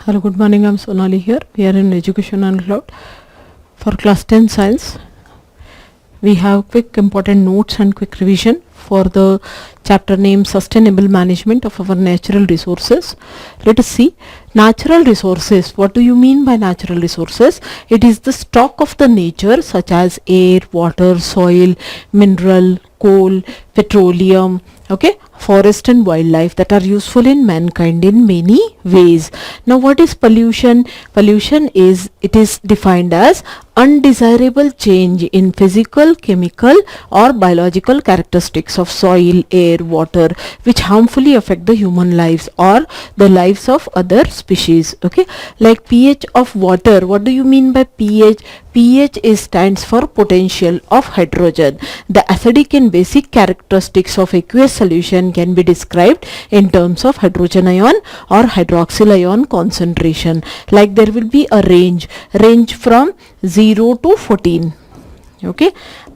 Hello, good morning. I'm Sonali here. We are in Education and Cloud for class 10 science. We have quick important notes and quick revision for the chapter named Sustainable Management of our Natural Resources. Let us see. Natural resources. What do you mean by natural resources? It is the stock of the nature such as air, water, soil, mineral, coal, petroleum, forest and wildlife that are useful in mankind in many ways. Now what is pollution? Pollution is defined as undesirable change in physical, chemical or biological characteristics of soil, air, water which harmfully affect the human lives or the lives of other species. Like pH of water. What do you mean by pH? pH stands for potential of hydrogen. The acidic and basic characteristics of aqueous solution can be described in terms of hydrogen ion or hydroxyl ion concentration. Like there will be a range from 0 to 14,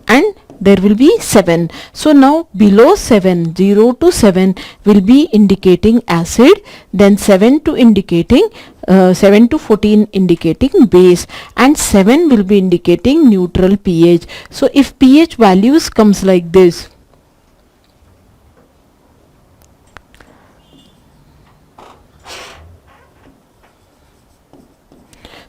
and there will be 7. So now below 7, 0 to 7 will be indicating acid, then 7 to 14 indicating base, and 7 will be indicating neutral pH. So if pH values comes like this,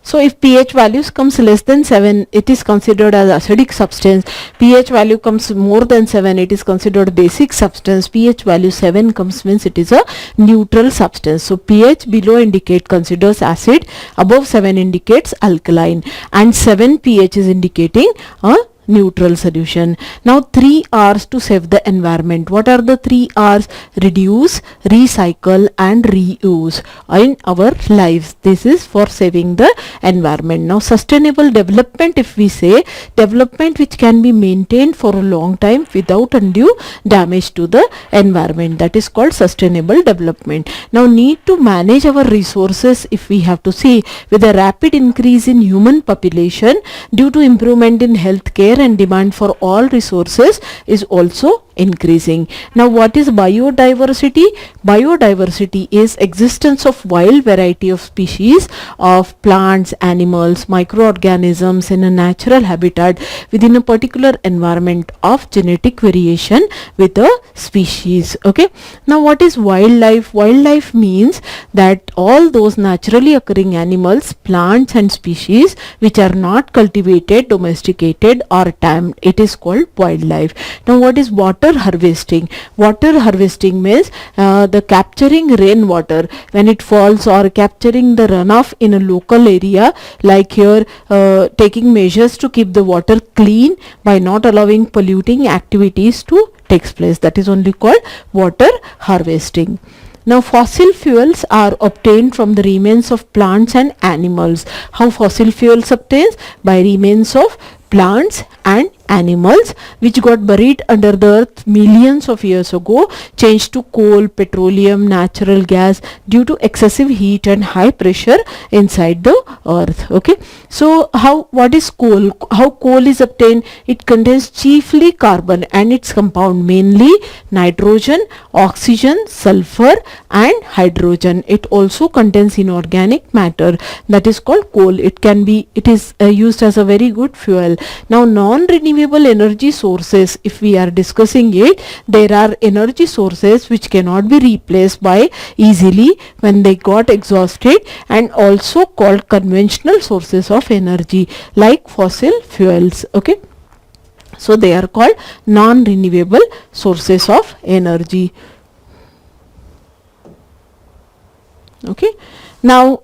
so if pH values comes less than 7, it is considered as acidic substance. pH value comes more than 7, it is considered basic substance. pH value 7 comes means it is a neutral substance. So pH below considers acid, above 7 indicates alkaline, and 7 pH is indicating a neutral solution. Now 3 R's to save the environment. What are the 3 R's? Reduce, recycle and reuse in our lives. This is for saving the environment. Now sustainable development, if we say development which can be maintained for a long time without undue damage to the environment, that is called sustainable development. Now need to manage our resources, if we have to see, with a rapid increase in human population due to improvement in healthcare and demand for all resources is also increasing. Now what is biodiversity? Biodiversity is existence of wild variety of species of plants, animals, microorganisms in a natural habitat within a particular environment of genetic variation with a species. Now what is wildlife? Wildlife means that all those naturally occurring animals, plants and species which are not cultivated, domesticated or tamed, it is called wildlife. Now what is water harvesting? Water harvesting means the capturing rainwater when it falls or capturing the runoff in a local area, like here taking measures to keep the water clean by not allowing polluting activities to take place. That is only called water harvesting. Now fossil fuels are obtained from the remains of plants and animals. How fossil fuels obtains? By remains of plants and animals which got buried under the earth millions of years ago, changed to coal, petroleum, natural gas due to excessive heat and high pressure inside the earth. So what is coal? How coal is obtained? It contains chiefly carbon and its compound mainly nitrogen, oxygen, sulfur and hydrogen. It also contains inorganic matter, that is called coal. It is used as a very good fuel. Now non-renewable energy sources, if we are discussing it, there are energy sources which cannot be replaced by easily when they got exhausted, and also called conventional sources of energy like fossil fuels. So they are called non-renewable sources of energy. Now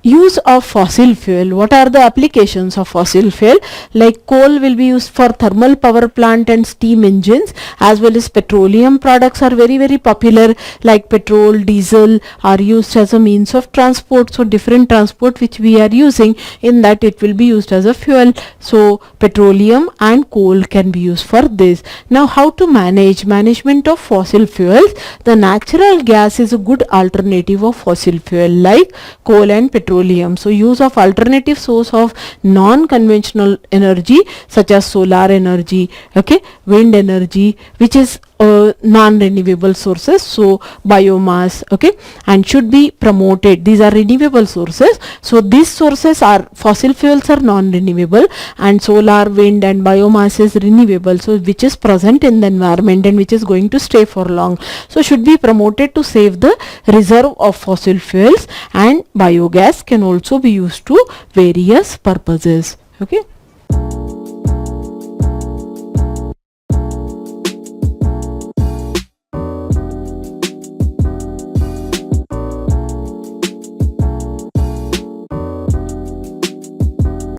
use of fossil fuel. What are the applications of fossil fuel? Like coal will be used for thermal power plant and steam engines, as well as petroleum products are very, very popular, like petrol, diesel are used as a means of transport. So different transport which we are using, in that it will be used as a fuel. So petroleum and coal can be used for this. Now how to management of fossil fuels? The natural gas is a good alternative of fossil fuel like coal and petroleum. So use of alternative source of non-conventional energy such as solar energy, wind energy, which is non-renewable sources, so biomass, okay, and should be promoted. These are renewable sources. So these sources are, fossil fuels are non-renewable, and solar, wind and biomass is renewable, so which is present in the environment and which is going to stay for long. So should be promoted to save the reserve of fossil fuels, and biogas can also be used to various purposes. Okay.